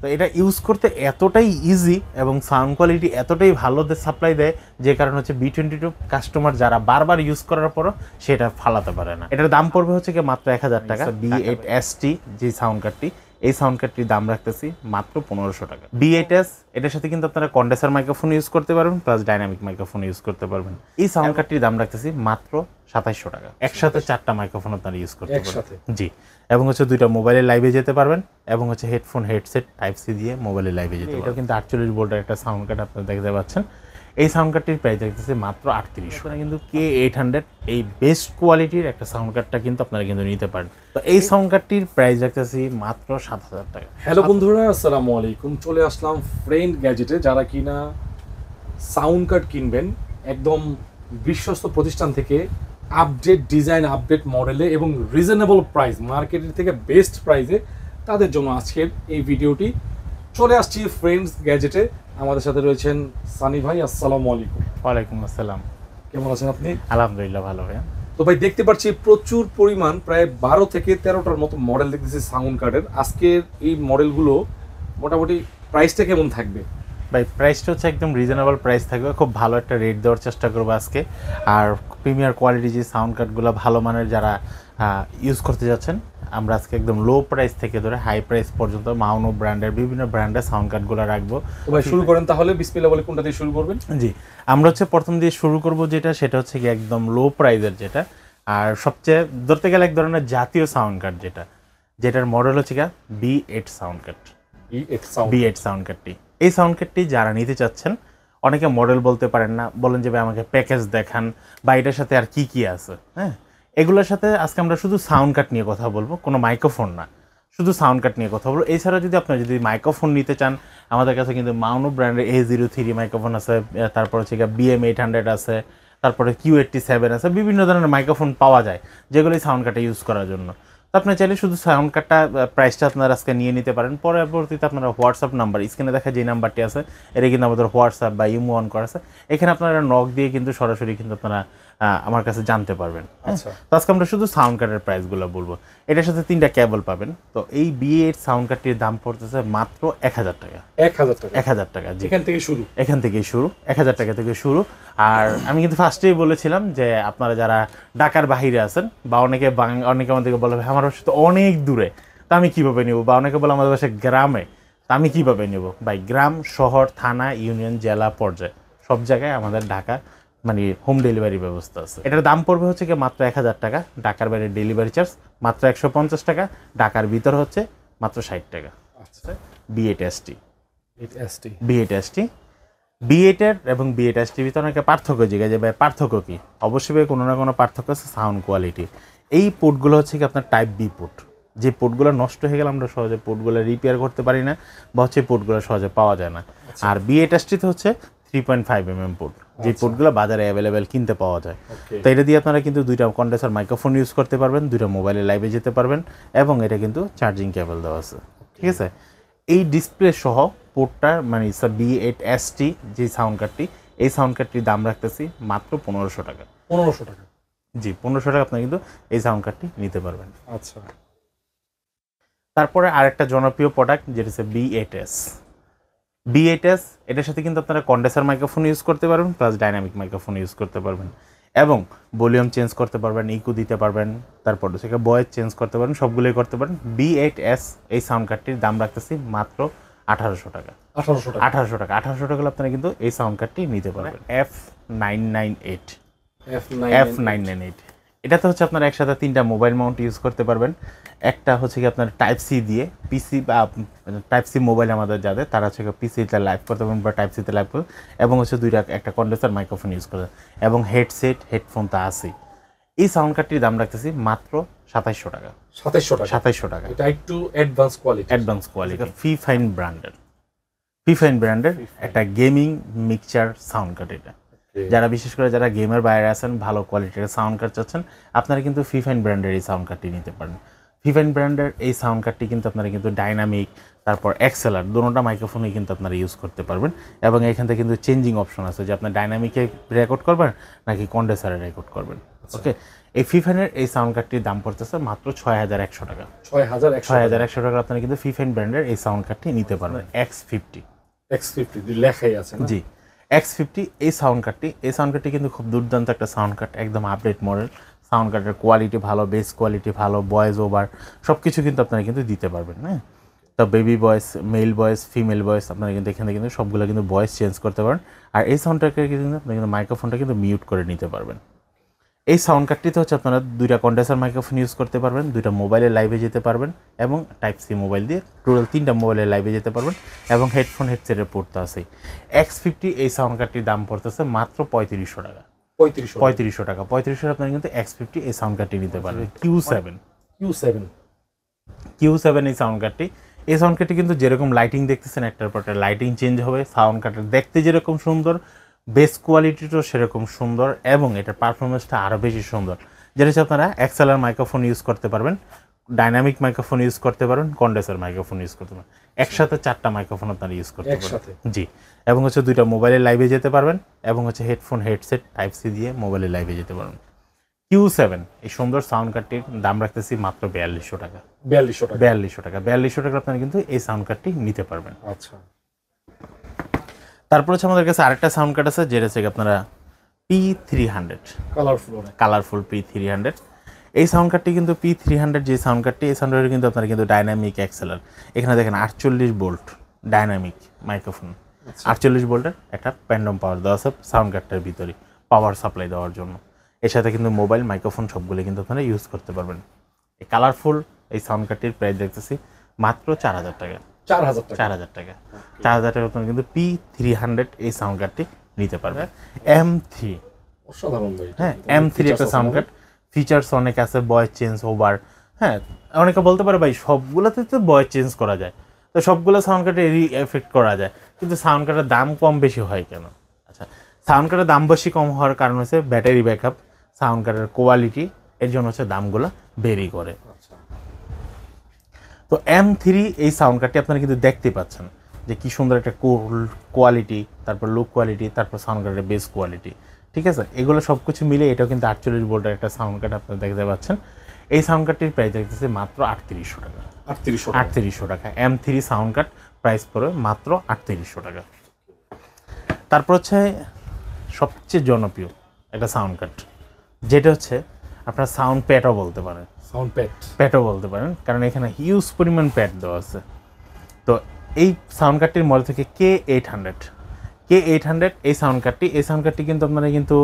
তো এটা ইউজ করতে এতটাই ইজি এবং সাউন্ড কোয়ালিটি এতটাই ভালো সাপ্লাই দেয়, যে কারণে হচ্ছে B22 কাস্টমার যারা বারবার ইউজ করার পরও সেটা ফালাতে পারে না। এটার দাম পড়বে হচ্ছে কি মাত্র 1000 টাকা। B8ST যে সাউন্ড কার্ডটি, এই সাউন্ড কার্ডটির দাম রাখতেছি মাত্র 1500 টাকা। B8S এটার সাথে কিন্তু আপনারা কন্ডেন্সার মাইক্রোফোন ইউজ করতে পারবেন, প্লাস ডাইনামিক মাইক্রোফোন ইউজ করতে পারবেন। এই সাউন্ড কার্ডটির দাম রাখতেছি মাত্র 2700 টাকা। একসাথে 4টা মাইক্রোফোন আপনারা ইউজ করতে পারবেন। জি, এবং হচ্ছে 2টা মোবাইলে লাইভে যেতে পারবেন, এবং হচ্ছে হেডফোন হেডসেট টাইপ সি দিয়ে মোবাইলে লাইভে যেতে পারবেন। এটা কিন্তু 48 ভোল্টের একটা সাউন্ড কার্ড আপনারা দেখতে পাচ্ছেন। এই সাউন্ড কার্ডটির প্রাইস দেখতেছে মাত্র 3800 টাকা। কিন্তু K800 এই বেস্ট কোয়ালিটির একটা সাউন্ড কার্ডটা কিন্তু আপনারা কিন্তু নিতে পারেন। তো এই সাউন্ড কার্ডটির প্রাইস রাখতেছি মাত্র 7000 টাকা। হ্যালো বন্ধুরা, আসসালামু আলাইকুম। চলে আসলাম ফ্রেন্ড গ্যাজেটে। যারা কিনা সাউন্ড কার্ড কিনবেন একদম বিশ্বস্ত প্রতিষ্ঠান থেকে, আপডেট ডিজাইন, আপডেট মডেলে এবং রিজনেবল প্রাইস, মার্কেটের থেকে বেস্ট প্রাইসে, তাদের জন্য আজকের এই ভিডিওটি। চলে আসছি ফ্রেন্ডস গ্যাজেটে। আমাদের সাথে রয়েছেন সানি ভাই। আসসালামু আলাইকুম। ওয়ালাইকুম আসসালাম। কেমন আছেন আপনি? আলহামদুলিল্লাহ ভালো ভাইয়া। তো ভাই, দেখতে পাচ্ছি প্রচুর পরিমাণ, প্রায় 12 থেকে 13টার মতো মডেল দেখতেছি সাউন্ড কার্ডের। আজকের এই মডেলগুলো মোটামুটি প্রাইসটা কেমন থাকবে? ভাই প্রাইসটা হচ্ছে একদম রিজনেবল প্রাইস থাকবে, খুব ভালো একটা রেট দেওয়ার চেষ্টা করবো আজকে। আর প্রিমিয়ার কোয়ালিটি যে সাউন্ড কার্ডগুলো ভালো মানের যারা ইউজ করতে যাচ্ছেন, আমরা আজকে একদম লো প্রাইস থেকে ধরে হাই প্রাইস পর্যন্ত মাউনো ব্র্যান্ডের বিভিন্ন ব্র্যান্ডের সাউন্ড কার্ডগুলো রাখবো। তো ভাই শুরু করেন তাহলে, বিসমিল্লাহ বলে কোনটা দিয়ে শুরু করবেন? জি, আমরা হচ্ছে প্রথম দিয়ে শুরু করব সেটা হচ্ছে কি একদম লো প্রাইসের যেটা, আর সবচেয়ে ধরতে গেলে এক ধরনের জাতীয় সাউন্ড কার্ড যেটার মডেল হচ্ছে কি B8 sound card. B8 sound কার্ডটি, এই সাউন্ড কার্ডটি যারা নিতে চাচ্ছেন, অনেকে মডেল বলতে পারেন না, বলেন যে ভাই আমাকে প্যাকেজ দেখান বা এটার সাথে আর কি কি আছে। হ্যাঁ, এগুলোর সাথে আজকে আমরা শুধু সাউন্ড কার্ড নিয়ে কথা বলবো, কোনো মাইক্রোফোন না, শুধু সাউন্ড কার্ড নিয়ে কথা বলবো। এছাড়া যদি আপনারা যদি মাইক্রোফোন নিতে চান, আমাদের কাছে কিন্তু মাউনো ব্র্যান্ডের A03 মাইক্রোফোন আছে, তারপর হচ্ছে BM800 আছে, তারপরে Q87 আছে, বিভিন্ন ধরনের মাইক্রোফোন পাওয়া যায় যেগুলো সাউন্ড কার্ডে ইউজ করার জন্য। তো আপনি চাইলে শুধু সাউন্ড কার্ডটা প্রাইসটা আপনারা আজকে নিয়ে নিতে পারেন। পরবর্তীতে আপনারা হোয়াটসঅ্যাপ নাম্বার, স্ক্রিনে দেখা যে নাম্বারটি আছে, এটা কিন্তু আমাদের হোয়াটসঅ্যাপ বা ইমো অন করা আছে, এখানে আপনারা নক দিয়ে কিন্তু সরাসরি কিন্তু আপনারা আমার কাছে জানতে পারবেন। তো আজকে আমরা শুধু সাউন্ড কার্ডের প্রাইসগুলো বলবো। এটার সাথে 3টা কেবল পাবেন। তো এই B8 সাউন্ড কার্ডটির দাম পড়তেছে মাত্র 1000 টাকা। 1000 টাকা। জি, এখান থেকেই শুরু 1000 টাকা থেকে শুরু। আর আমি কিন্তু ফার্স্টেই বলেছিলাম যে আপনারা যারা ঢাকার বাহিরে আছেন, বা অনেকে আমাদেরকে বলে আমার বাসা তো অনেক দূরে, তা আমি কীভাবে নেব, বা অনেকে বলে আমাদের বাসা গ্রামে, তা আমি কীভাবে নেব। ভাই, গ্রাম, শহর, থানা, ইউনিয়ন, জেলা পর্যায়ে সব জায়গায় আমাদের ঢাকা মানে হোম ডেলিভারি ব্যবস্থা আছে। এটার দাম পড়বে হচ্ছে কি মাত্র 1000 টাকা। ঢাকার বাইরে ডেলিভারি চার্জ মাত্র 150 টাকা। ঢাকার ভিতর হচ্ছে মাত্র 60 টাকা। আচ্ছা, B8ST। B8 এর এবং B8ST ভিতরে অনেকে পার্থক্য জিজ্ঞাসা যে ভাই পার্থক্য কি? অবশ্যই কোনো না কোনো পার্থক্য আছে সাউন্ড কোয়ালিটি। এই পোর্টগুলো হচ্ছে কি আপনার টাইপ বি পোর্ট, যে পোর্টগুলো নষ্ট হয়ে গেলে আমরা সহজে পোর্টগুলো রিপেয়ার করতে পারি না, বা হচ্ছে পোর্টগুলো সহজে পাওয়া যায় না। আর B8ST হচ্ছে 3.5mm পোর্ট, যে পোর্টগুলো বাজারে অ্যাভেলেবেল কিনতে পাওয়া যায়। তো এটা দিয়ে আপনারা কিন্তু 2টা কন্ডেন্সার মাইক্রোফোন ইউজ করতে পারবেন, 2টা মোবাইলে লাইভে যেতে পারবেন, এবং এটা কিন্তু চার্জিং কেবল দেওয়া আছে। ঠিক আছে, এই ডিসপ্লে সহ পোর্টটার মানে B8ST যে সাউন্ড কার্ডটি, এই সাউন্ড কার্ডটির দাম রাখতেছি মাত্র 1500 টাকা। 1500 টাকা? জি, 1500 টাকা আপনারা কিন্তু এই সাউন্ড কার্ডটি নিতে পারবেন। আচ্ছা, তারপরে আরেকটা জনপ্রিয় প্রোডাক্ট যেটা হচ্ছে B8S। এটার সাথে কিন্তু আপনারা কন্ডেন্সার মাইক্রোফোন ইউজ করতে পারবেন, প্লাস ডাইনামিক মাইক্রোফোন ইউজ করতে পারবেন, এবং ভলিউম চেঞ্জ করতে পারবেন, ইকো দিতে পারবেন, তারপর হচ্ছে ভয়েস চেঞ্জ করতে পারবেন, সবগুলোই করতে পারেন। B8S এই সাউন্ড কার্ডটির দাম রাখতেছি মাত্র 1800 টাকা। 1800 টাকা আপনারা কিন্তু এই সাউন্ড কার্ডটি নিতে পারবেন। F998 এটাতে হচ্ছে আপনারা একসাথে 3টা মোবাইল মাউন্ট ইউজ করতে পারবেন। একটা হচ্ছে কি আপনার টাইপ সি দিয়ে পিসি, বা টাইপ সি মোবাইল আমাদের যাদের, তারা হচ্ছে পিসিতে লাইভ করতে পারবেন বা টাইপ সিতে লাইভ করবেন, এবং হচ্ছে একটা কন্ডেন্সার মাইক্রোফোন ইউজ করবেন, এবং হেডফোন তা আছে। এই সাউন্ড কার্ডটির দাম রাখতেছি মাত্র 2700 টাকা। 2700 টাকা। এটা একটু অ্যাডভান্স কোয়ালিটি। ফিফাইন ব্র্যান্ডের একটা গেমিং মিক্সচার সাউন্ড কার্ড। এটা যারা বিশেষ করে যারা গেমের বাইরে আছেন, ভালো কোয়ালিটির সাউন্ড কার্ড চাচ্ছেন, আপনারা কিন্তু ফিফাইন ব্র্যান্ডের এই সাউন্ড কার্ডটি নিতে পারেন। ফিফাইন ব্র্যান্ডের এই সাউন্ড কার্ডটি কিন্তু আপনারা কিন্তু ডাইনামিক তারপর এক্সেলার দুটোটা মাইক্রোফোনে কিন্তু আপনারা ইউজ করতে পারবেন এবং এখান থেকে কিন্তু চেঞ্জিং অপশন আছে যে আপনার ডাইনামিকে রেকর্ড করবেন নাকি কন্ডেন্সারে রেকর্ড করবেন। ওকে, এই ফিফাইনের এই সাউন্ড কার্ডটির দাম পড়তেছে মাত্র 6100 টাকা। 6100 টাকা আপনারা কিন্তু ফিফাইন ব্র্যান্ডের এই সাউন্ড কার্ডটি নিতে পারবেন। X50 লেখাই আছে না? জি, X50 এই সাউন্ড কার্ডটি কিন্তু খুব দুর্দান্ত একটা সাউন্ড কার্ড, একদম আপডেট মডেল। সাউন্ড কার্ডের কোয়ালিটি ভালো, বেস কোয়ালিটি ভালো, ভয়েস ওভার সব কিছু কিন্তু আপনারা কিন্তু দিতে পারবেন। হ্যাঁ, তো baby voice, mail voice, female voice আপনারা কিন্তু এখানে কিন্তু সবগুলো কিন্তু ভয়েস চেঞ্জ করতে পারেন। আর এই সাউন্ডটাকে কিন্তু আপনারা কিন্তু মাইক্রোফোনটা কিন্তু মিউট করে নিতে পারবেন। এই সাউন্ড কার্ডটিতে হচ্ছে আপনারা 2টা কন্ডেন্সার মাইক্রোফোন ইউজ করতে পারবেন, 2টা মোবাইলে লাইভে যেতে পারবেন এবং টাইপ সি মোবাইল দিয়ে টোটাল 3টা মোবাইলে লাইভে যেতে পারবেন এবং হেডসেটের পোর্ট তো আছেই। X50 এই সাউন্ড কার্ডটির দাম পড়তেছে মাত্র 3500 টাকা। 3500 টাকা আপনারা কিন্তু X50 এই সাউন্ড কার্ডটি নিতে পারবেন। Q7 এই সাউন্ড কার্ডটি কিন্তু যেরকম লাইটিং দেখতেছেন একটার পর একটা লাইটিং চেঞ্জ হবে। সাউন্ড কার্ডের দেখতে যেরকম সুন্দর, বেস কোয়ালিটিটাও সেরকম সুন্দর এবং এটার পারফরমেন্সটা আরও বেশি সুন্দর। যেটা হচ্ছে আপনারা এক্সএলআর মাইক্রোফোন ইউজ করতে পারবেন, ডাইনামিক মাইক্রোফোন ইউজ করতে পারবেন, কন্ডেন্সার মাইক্রোফোন ইউজ করতে পারবেন, একসাথে 4টা মাইক্রোফোন আপনারা ইউজ করতে পারবেন। জি, এবং হচ্ছে 2টা মোবাইলে লাইভে যেতে পারবেন এবং হচ্ছে হেডসেট টাইপ সি দিয়ে মোবাইলে লাইভে যেতে পারবেন। Q7 এই সুন্দর সাউন্ড কার্ডটির দাম রাখতেছি মাত্র 4200 টাকা। 4200 টাকা আপনারা কিন্তু এই সাউন্ড কার্ডটি নিতে পারবেন। আচ্ছা, তারপর হচ্ছে আমাদের কাছে আরেকটা সাউন্ড কার্ড আছে যেটা হচ্ছে আপনারা P300 কালারফুল P300। এই সাউন্ড কার্ডটি কিন্তু P300 যে সাউন্ড কার্ডটি, এই সাউন্ড কার্ডটি কিন্তু আপনারা কিন্তু ডাইনামিক এক্সেলার, এখানে দেখেন 48 ভোল্ট ডাইনামিক মাইক্রোফোন, 48 ভোল্টের একটা প্যান্ডম পাওয়ার দেওয়া আছে সাউন্ড কার্ডটার ভিতরে পাওয়ার সাপ্লাই দেওয়ার জন্য। এর সাথে কিন্তু মোবাইল মাইক্রোফোন সবগুলো কিন্তু আপনারা ইউজ করতে পারবেন। এই কালারফুল এই সাউন্ড কার্ডটির প্রাইস দেখতেছি মাত্র 4000 টাকা। 4000 টাকা আপনারা কিন্তু P300 এই সাউন্ড কার্ডটি নিতে পারবে। M3 অসাধারণ ভাই। হ্যাঁ, M3 একটা সাউন্ড কার্ড, ফিচার্স অনেক আছে, ভয়েস চেঞ্জ ওভার। হ্যাঁ, অনেকে বলতে পারে ভাই সবগুলোতে তো ভয়েস চেঞ্জ করা যায়, তো সবগুলো সাউন্ড কার্ডে এরই এফেক্ট করা যায়, কিন্তু সাউন্ড কার্ডের দাম কম বেশি হয় কেন? আচ্ছা, সাউন্ড কার্ডের দাম বেশি কম হওয়ার কারণ হচ্ছে ব্যাটারি ব্যাকআপ, সাউন্ড কার্ডের কোয়ালিটি, এর জন্য হচ্ছে দামগুলো ভেরি করে। তো M3 এই সাউন্ড কার্ডটি আপনারা কিন্তু দেখতে পাচ্ছেন যে কি সুন্দর একটা কোয়ালিটি, তারপর লুক কোয়ালিটি, তারপর সাউন্ড কার্ডের বেস কোয়ালিটি। ঠিক আছে, এগুলো সব কিছু মিলে এটাও কিন্তু 48 ভোল্টের একটা সাউন্ড কার্ড আপনারা দেখতে পাচ্ছেন। এই সাউন্ড কার্ডটির প্রাইস দেখতেছে মাত্র 3800 টাকা। 3800 টাকা M3 সাউন্ড কার্ড প্রাইস পড়বে মাত্র 3800 টাকা। তারপর হচ্ছে সবচেয়ে জনপ্রিয় একটা সাউন্ড কার্ড, যেটা হচ্ছে আপনার সাউন্ড প্যাডও বলতে পারেন, কারণ এখানে হিউজ পরিমাণ প্যাড দেওয়া আছে। তো এই সাউন্ড কার্ডটির মডেল থেকে K800 এই সাউন্ড কার্ডটি কিন্তু আপনারা কিন্তু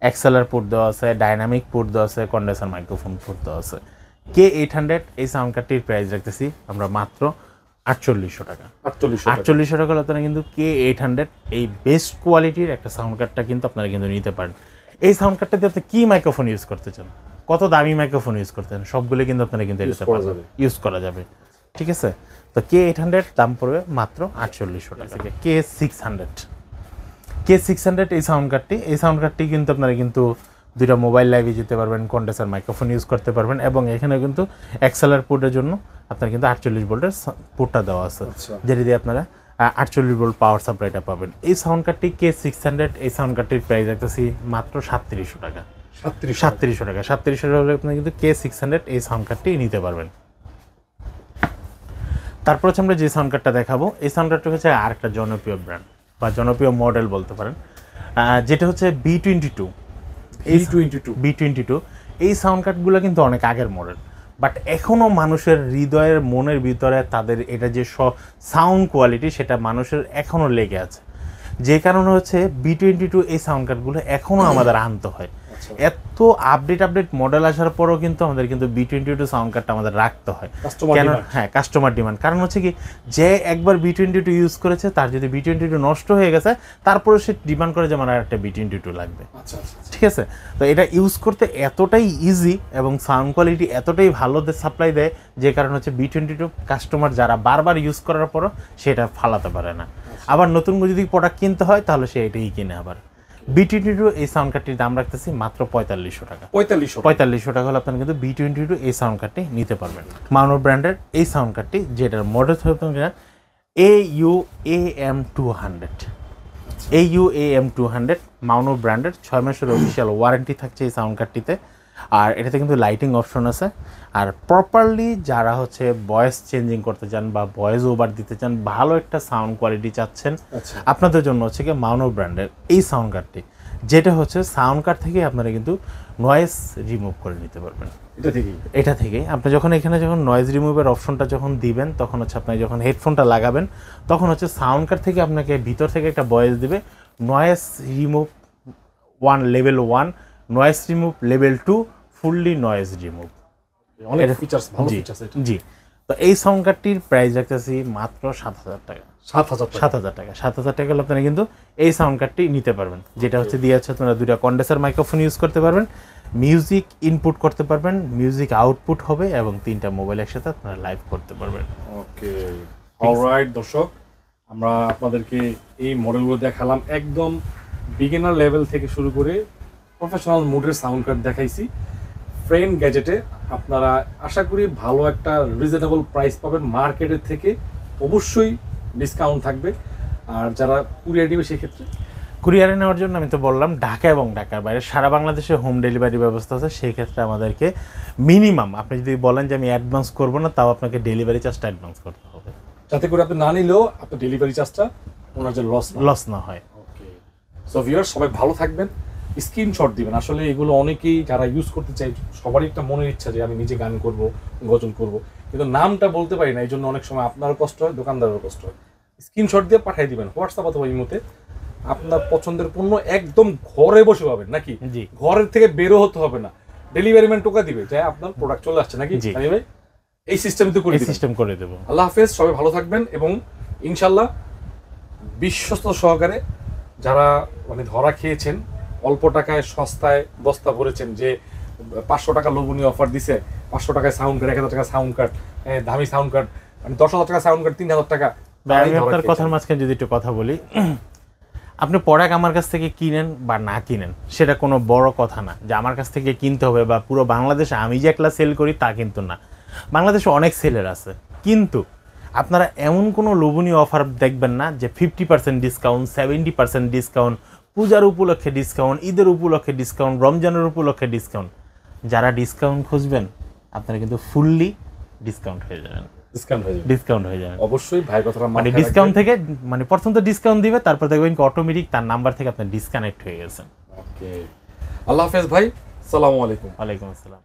এক্সএলআর পোর্ট দেওয়া আছে, ডাইনামিক পোর্ট দেওয়া আছে, কন্ডেন্সার মাইক্রোফোন পোর্ট দেওয়া আছে। K800 এই সাউন্ড কার্ডটির প্রাইস রাখতেছি আমরা মাত্র 4800 টাকা। 4800 টাকা আপনারা কিন্তু K800 এই বেস্ট কোয়ালিটির একটা সাউন্ড কার্ডটা কিন্তু আপনারা কিন্তু নিতে পারেন। এই সাউন্ড কার্ডটাতে আপনি কী মাইক্রোফোন ইউজ করতে চান, কত দামি মাইক্রোফোন ইউজ করতে চান, সবগুলো কিন্তু আপনারা কিন্তু ইউজ করা যাবে। ঠিক আছে, তো K800 দাম পড়বে মাত্র 4800 টাকা। K600 এই সাউন্ড কার্ডটি কিন্তু আপনারা কিন্তু 2টা মোবাইল লাইভে যেতে পারবেন, কন্ডেন্সার মাইক্রোফোন ইউজ করতে পারবেন এবং এখানে কিন্তু এক্সএলআর পোর্টের জন্য আপনার কিন্তু 48 ভোল্টের পোর্টটা দেওয়া আছে, যেটা দিয়ে আপনারা 48 ভোল্ট পাওয়ার সাপ্লাইটা পাবেন। এই সাউন্ড কার্ডটি K600 এই সাউন্ড কার্ডটির প্রাইস রাখতেছি মাত্র 3700 টাকা। 3700 টাকা হলে আপনি কিন্তু K600 এই সাউন্ড কার্ডটি নিতে পারবেন। তারপর হচ্ছে আমরা যে সাউন্ড কার্ডটা দেখাবো, এই সাউন্ড কার্ডটা হচ্ছে আরেকটা জনপ্রিয় ব্র্যান্ড বা জনপ্রিয় মডেল বলতে পারেন, যেটা হচ্ছে B22। এই সাউন্ড কার্ডগুলো কিন্তু অনেক আগের মডেল, বাট এখনও মানুষের হৃদয়ের মনের ভিতরে তাদের এটা যে সাউন্ড কোয়ালিটি সেটা মানুষের এখনও লেগে আছে। যে কারণে হচ্ছে B22 এই সাউন্ড কার্ডগুলো এখনও আমাদের আনতে হয়। এত আপডেট মডেল আসার পরও কিন্তু আমাদের কিন্তু B22 সাউন্ড কার্ডটা আমাদের রাখতে হয়। কেন? হ্যাঁ, কাস্টমার ডিমান্ড। কারণ হচ্ছে কি, যে একবার B22 ইউজ করেছে তার যদি B22 নষ্ট হয়ে গেছে তারপরে সে ডিমান্ড করে যে আমার একটা B22 লাগবে। ঠিক আছে, তো এটা ইউজ করতে এতটাই ইজি এবং সাউন্ড কোয়ালিটি এতটাই ভালো সাপ্লাই দেয়, যে কারণ হচ্ছে B22 কাস্টমার যারা বারবার ইউজ করার পরও সেটা ফালাতে পারে না। আবার নতুন যদি প্রোডাক্ট কিনতে হয় তাহলে সে এটাই কিনে আবার। B22 এই সাউন্ড কার্ডটির দাম রাখতেছি মাত্র 4500 টাকা। 4500 টাকা হলে আপনারা কিন্তু B22 এই সাউন্ড কার্ডটি নিতে পারবেন। মাউনো ব্র্যান্ডের এই সাউন্ড কার্ডটি, যেটার মডেল হচ্ছে AUAM200। AUAM200 মাউনো ব্র্যান্ডের 6 মাসের অফিসিয়াল ওয়ারেন্টি থাকছে এই সাউন্ড কার্ডটিতে। আর এটাতে কিন্তু লাইটিং অপশন আছে। আর প্রপারলি যারা হচ্ছে ভয়েস চেঞ্জিং করতে চান বা ভয়েস ওভার দিতে চান, ভালো একটা সাউন্ড কোয়ালিটি চাচ্ছেন, আপনাদের জন্য হচ্ছে কি মাউনো ব্র্যান্ডের এই সাউন্ড কার্ডটি, যেটা হচ্ছে সাউন্ড কার্ড থেকে আপনারা কিন্তু নয়েজ রিমুভ করে নিতে পারবেন। এটা থেকেই আপনি যখন এখানে যখন নয়েজ রিমুভের অপশনটা যখন দিবেন, তখন হচ্ছে আপনি যখন হেডফোনটা লাগাবেন, তখন হচ্ছে সাউন্ড কার্ড থেকে আপনাকে ভিতর থেকে একটা ভয়েস দিবে, noise remove 1 level 1, noise remove level 2, fully noise remove. অনেক ফিচারস, ভালো ফিচারস এটা। জি, তো এই সাউন্ড কার্ডটির প্রাইস রাখতেছি মাত্র 7000 টাকা। 7000 টাকা। 7000 টাকা হলে আপনারা কিন্তু এই সাউন্ড কার্ডটি নিতে পারবেন, যেটা হচ্ছে দিয়ে আছে আপনারা 2টা কন্ডেন্সার মাইক্রোফোন ইউজ করতে পারবেন, মিউজিক ইনপুট করতে পারবেন, মিউজিক আউটপুট হবে, এবং 3টা মোবাইল একসাথে আপনারা লাইভ করতে পারবেন। ওকে, অলরাইট দর্শক, আমরা আপনাদেরকে এই মডেলগুলো দেখালাম, একদম বিগিনার লেভেল থেকে শুরু করে প্রফেশনাল মোডের সাউন্ড কার্ড দেখাইছি ফ্রেন্ড গ্যাজেটে। আপনারা আশা করি ভালো একটা রিজনেবল প্রাইস পাবেন মার্কেটের থেকে, অবশ্যই ডিসকাউন্ট থাকবে। আর যারা কুরিয়ার নেবে সেক্ষেত্রে কুরিয়ারে নেওয়ার জন্য আমি তো বললাম ঢাকা এবং ঢাকার বাইরে সারা বাংলাদেশে হোম ডেলিভারি ব্যবস্থা আছে। সেই ক্ষেত্রে আমাদেরকে মিনিমাম আপনি যদি বলেন যে আমি অ্যাডভান্স করবো না, তাও আপনাকে ডেলিভারি চার্জটা অ্যাডভান্স করতে হবে, যাতে করে আপনি না নিলেও আপনার ডেলিভারি চার্জটা ওনার যে লস না হয়। ওকে, সো ভিউয়ার্স, সবাই ভালো থাকবেন, স্ক্রিনশট দিবেন। আসলে এগুলো অনেকেই যারা ইউজ করতে চাই, সবারই একটা মনের ইচ্ছা যে আমি নিজে গান করব, গজল করব, কিন্তু নামটা বলতে পারি না, এই জন্য অনেক সময় আপনারও কষ্ট হয়, দোকানদারেরও কষ্ট হয়। স্ক্রিনশট দিয়ে পাঠিয়ে দিবেন হোয়াটসঅ্যাপ অথবা ইমোতে, আপনার পছন্দের পণ্য একদম ঘরে বসে পাবেন। নাকি ঘরের থেকে বেরো হতে হবে না, ডেলিভারি ম্যান টোকা দিবে যে আপনার প্রোডাক্ট চলে আসছে। নাকি ভাই এই সিস্টেম করে দেবো। আল্লাহ হাফেজ, সবাই ভালো থাকবেন, এবং ইনশাল্লাহ বিশ্বস্ত সহকারে যারা মানে ধরা খেয়েছেন, অল্প টাকায় সস্তায় বস্তা ভরেছেন, যে 500 টাকা লোভনীয় অফার দিছে, 500 টাকায় সাউন্ড কার্ড, 1000 টাকা সাউন্ড কার্ড, দামি সাউন্ড কার্ড, মানে 10,000 টাকা সাউন্ড কার্ড, 3000 টাকা। আমি আপনার কথার মাঝখানে যদি একটু কথা বলি, আপনি প্রোডাক্ট আমার কাছ থেকে কিনেন বা না কিনেন, সেটা কোনো বড় কথা না যে আমার কাছ থেকে কিনতে হবে, বা পুরো বাংলাদেশে আমি যে একলা সেল করি তা কিন্তু না, বাংলাদেশে অনেক সেলার আছে। কিন্তু আপনারা এমন কোনো লোভনীয় অফার দেখবেন না যে 50% ডিসকাউন্ট, 70% ডিসকাউন্ট, পূজার উপলক্ষে ডিসকাউন্ট, ঈদের উপলক্ষে ডিসকাউন্ট, রমজানের উপলক্ষে ডিসকাউন্ট। যারা ডিসকাউন্ট খুঁজবেন আপনারা কিন্তু ফুললি ডিসকাউন্ট হয়ে যাবেন। অবশ্যই ভাই কথাটা মানে ডিসকাউন্ট থেকে, মানে প্রথম তো ডিসকাউন্ট দিবে, তারপর দেখবেন অটোমেটিক তার নাম্বার থেকে আপনি ডিসকানেক্ট হয়ে গেছেন। ওকে, আল্লাহ হাফেজ ভাই, আসসালামু আলাইকুম। ওয়ালাইকুম আসসালাম।